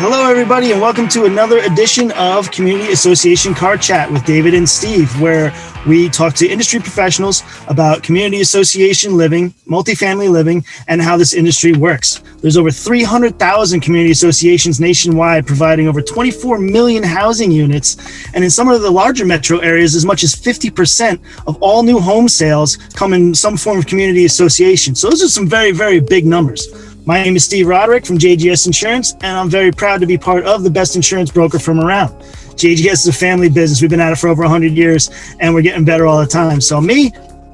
Hello, everybody, and welcome to another edition of Community Association Car Chat with David and Steve, where we talk to industry professionals about community association living, multifamily living, and how this industry works. There's over 300,000 community associations nationwide, providing over 24 million housing units, and in some of the larger metro areas, as much as 50% of all new home sales come in some form of community association. So those are some very, very big numbers. My name is Steve Roderick from JGS Insurance, and I'm very proud to be part of the best insurance broker from around. JGS is a family business. We've been at it for over 100 years, and we're getting better all the time. So me,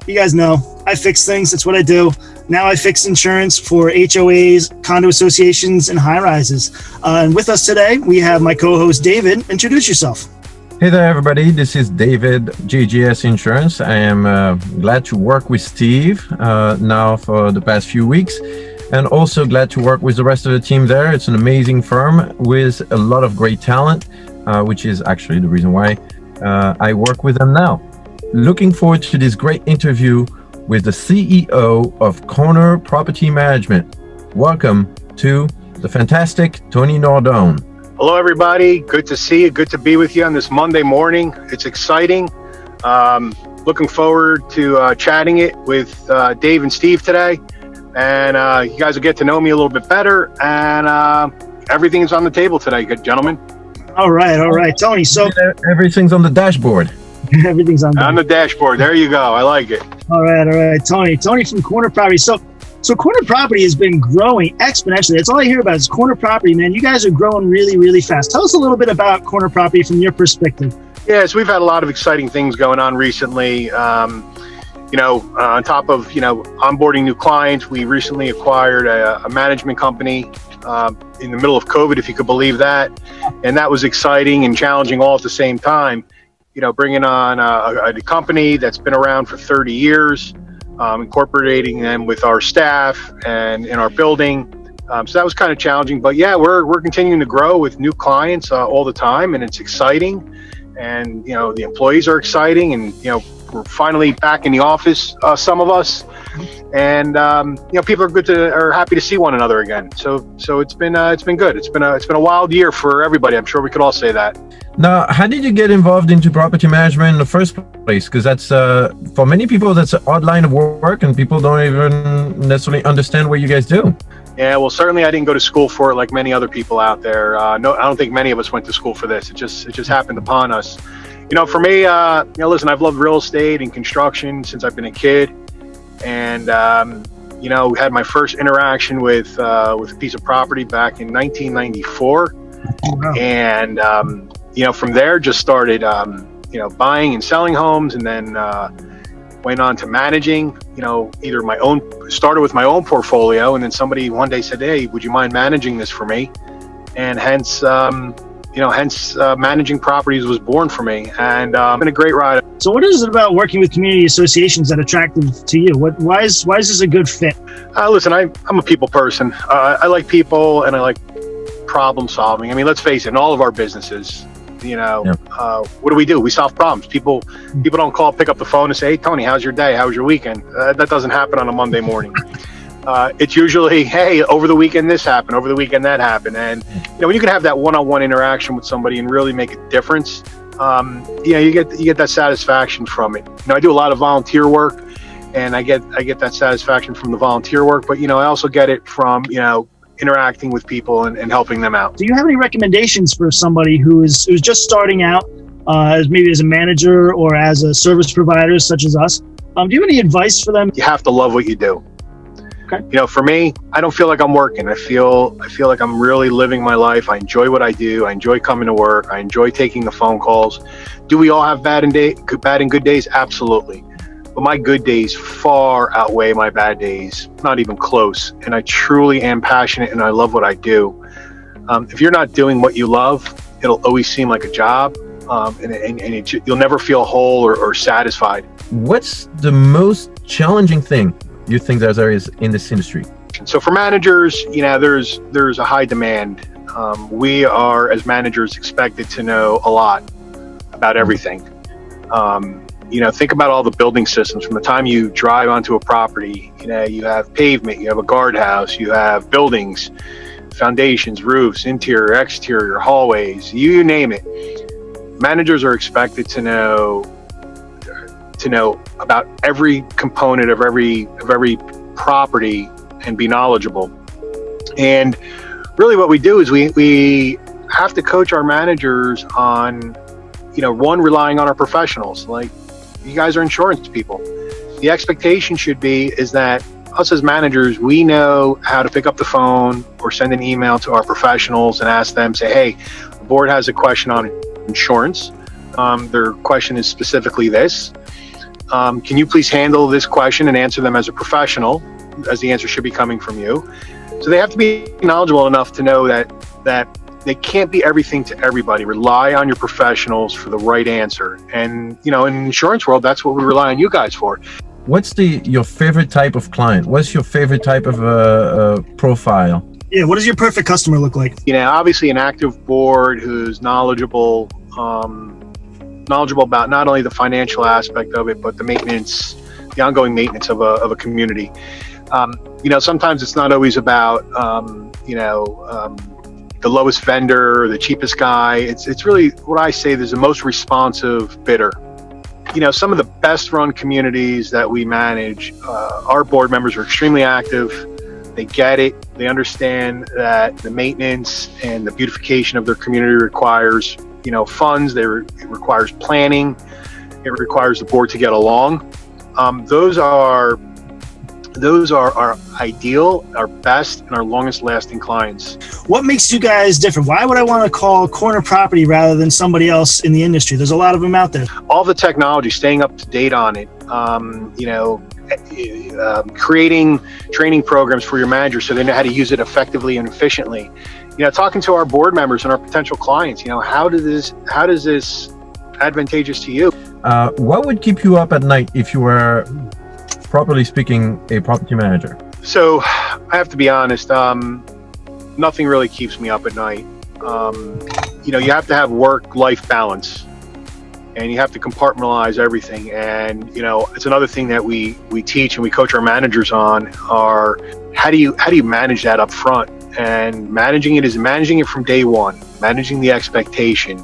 you guys know, I fix things. That's what I do. Now I fix insurance for HOAs, condo associations, and high-rises. And with us today, we have my co-host, David. Introduce yourself. Hey there, everybody. This is David, JGS Insurance. I am glad to work with Steve now for the past few weeks. And also glad to work with the rest of the team there. It's an amazing firm with a lot of great talent, which is actually the reason why I work with them now. Looking forward to this great interview with the CEO of Corner Property Management. Welcome to the fantastic Tony Nardone. Hello, everybody. Good to see you. Good to be with you on this Monday morning. It's exciting. Looking forward to chatting it with Dave and Steve today. And you guys will get to know me a little bit better, and everything's on the table today, good gentlemen. All right, Tony. So everything's on the dashboard. Everything's on the dashboard. There you go. I like it. All right, Tony from Corner Property. So Corner Property has been growing exponentially. That's all I hear about is Corner Property, man. You guys are growing really, really fast. Tell us a little bit about Corner Property from your perspective. Yes, we've had a lot of exciting things going on recently. On top of, onboarding new clients, we recently acquired a management company in the middle of COVID, if you could believe that. And that was exciting and challenging all at the same time. Bringing on a company that's been around for 30 years, incorporating them with our staff and in our building. So that was kind of challenging. But yeah, we're continuing to grow with new clients all the time, and it's exciting. And, the employees are exciting, and, we're finally back in the office, some of us, and people are happy to see one another again. So it's been good. It's been a wild year for everybody. I'm sure we could all say that. Now, how did you get involved into property management in the first place? Because that's for many people, that's an odd line of work, and people don't even necessarily understand what you guys do. Yeah, well, certainly I didn't go to school for it like many other people out there. No, I don't think many of us went to school for this. It just happened upon us. For me, listen, I've loved real estate and construction since I've been a kid, and had my first interaction with a piece of property back in 1994, wow. And from there just started buying and selling homes, and then went on to managing. Started with my own portfolio, and then somebody one day said, "Hey, would you mind managing this for me?" And hence managing properties was born for me, and been a great ride. So what is it about working with community associations that attractive to you? Why is this a good fit? Listen, I'm a people person. I like people, and I like problem solving. I mean, let's face it, in all of our businesses, what do? We solve problems. People don't pick up the phone and say, "Hey, Tony, how's your day? How was your weekend?" That doesn't happen on a Monday morning. It's usually, "Hey, over the weekend this happened, over the weekend that happened." And when you can have that one-on-one interaction with somebody and really make a difference, you get that satisfaction from it. I do a lot of volunteer work, and I get that satisfaction from the volunteer work. But I also get it from interacting with people and helping them out. Do you have any recommendations for somebody who's just starting out, as a manager or as a service provider such as us? Do you have any advice for them? You have to love what you do. Okay. For me, I don't feel like I'm working. I feel like I'm really living my life. I enjoy what I do. I enjoy coming to work. I enjoy taking the phone calls. Do we all have bad and good days? Absolutely. But my good days far outweigh my bad days, not even close. And I truly am passionate, and I love what I do. If you're not doing what you love, it'll always seem like a job, and you'll never feel whole or satisfied. What's the most challenging thing you think there is in this industry? So for managers, there's a high demand. We are, as managers, expected to know a lot about everything. Think about all the building systems. From the time you drive onto a property, you have pavement, you have a guardhouse, you have buildings, foundations, roofs, interior, exterior, hallways, you name it. Managers are expected to know about every component of every property and be knowledgeable. And really what we do is we have to coach our managers on, one, relying on our professionals. Like, you guys are insurance people. The expectation should be is that us as managers, we know how to pick up the phone or send an email to our professionals and ask them, say, hey, the board has a question on insurance. Their question is specifically this. Can you please handle this question and answer them as a professional, as the answer should be coming from you? So they have to be knowledgeable enough to know that they can't be everything to everybody. Rely on your professionals for the right answer. And, in the insurance world, that's what we rely on you guys for. What's your favorite type of client? What's your favorite type of profile? Yeah, what does your perfect customer look like? Obviously an active board who's knowledgeable about not only the financial aspect of it, but the maintenance, the ongoing maintenance of a community. Sometimes it's not always about, the lowest vendor or the cheapest guy. It's really what I say, there's the most responsive bidder. Some of the best run communities that we manage, our board members are extremely active. They get it. They understand that the maintenance and the beautification of their community requires, funds. It requires planning. It requires the board to get along. Those are our ideal, our best, and our longest lasting clients. What makes you guys different? Why would I want to call Corner Property rather than somebody else in the industry? There's a lot of them out there. All the technology, staying up to date on it, creating training programs for your managers so they know how to use it effectively and efficiently. Talking to our board members and our potential clients, how does this advantageous to you? What would keep you up at night if you were, properly speaking, a property manager? So I have to be honest, nothing really keeps me up at night. You have to have work-life balance, and you have to compartmentalize everything. And it's another thing that we teach and we coach our managers on are how do you manage that up front? And managing it from day one, managing the expectation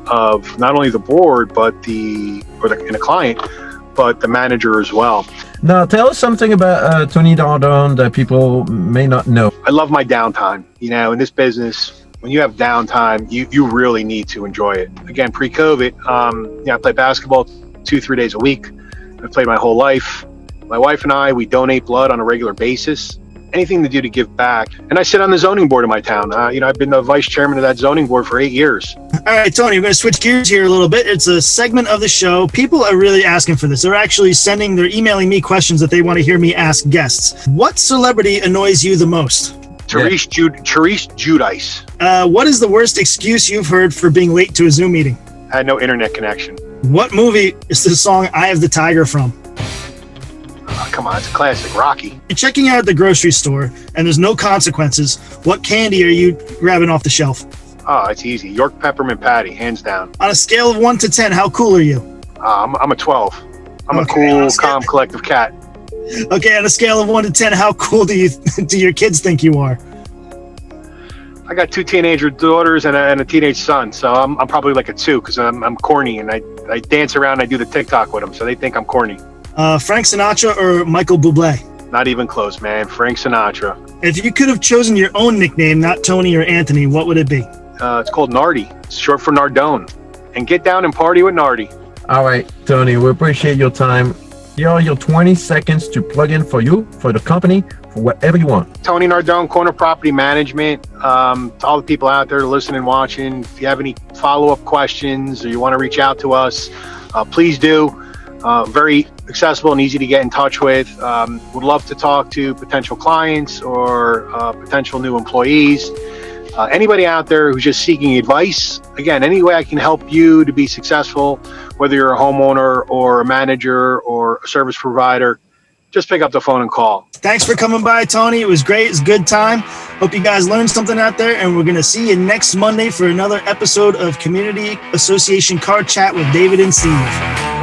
of not only the board but the client, but the manager as well. Now, tell us something about Tony Nardone that people may not know. I love my downtime. In this business, when you have downtime, you really need to enjoy it. Again, pre-COVID, I play basketball 2-3 days a week. I've played my whole life. My wife and I, we donate blood on a regular basis. Anything to do to give back. And I sit on the zoning board of my town. I've been the vice chairman of that zoning board for 8 years. All right, Tony, we're going to switch gears here a little bit. It's a segment of the show. People are really asking for this. They're actually they're emailing me questions that they want to hear me ask guests. What celebrity annoys you the most? Therese Giudice. What is the worst excuse you've heard for being late to a Zoom meeting? I had no internet connection. What movie is the song Eye of the Tiger from? Oh, come on, it's a classic, Rocky. You're checking out at the grocery store and there's no consequences. What candy are you grabbing off the shelf? Oh, it's easy. York Peppermint Patty, hands down. On a scale of 1 to 10, how cool are you? I'm a 12. I'm a Okay, cool, calm, collective cat. Okay, on a scale of 1 to 10, how cool do your kids think you are? I got 2 teenager daughters and a teenage son, so I'm probably like a 2 because I'm corny and I dance around and I do the TikTok with them, so they think I'm corny. Frank Sinatra or Michael Bublé? Not even close, man. Frank Sinatra. If you could have chosen your own nickname, not Tony or Anthony, what would it be? It's called Nardi. It's short for Nardone. And get down and party with Nardi. All right, Tony, we appreciate your time. Here are your 20 seconds to plug in for you, for the company, for whatever you want. Tony Nardone, Corner Property Management. To all the people out there listening and watching, if you have any follow-up questions or you want to reach out to us, please do. Very accessible and easy to get in touch with. Would love to talk to potential clients or potential new employees. Anybody out there who's just seeking advice, again, any way I can help you to be successful, whether you're a homeowner or a manager or a service provider, just pick up the phone and call. Thanks for coming by, Tony. It was great. It's a good time. Hope you guys learned something out there, and we're going to see you next Monday for another episode of Community Association Car Chat with David and Steve.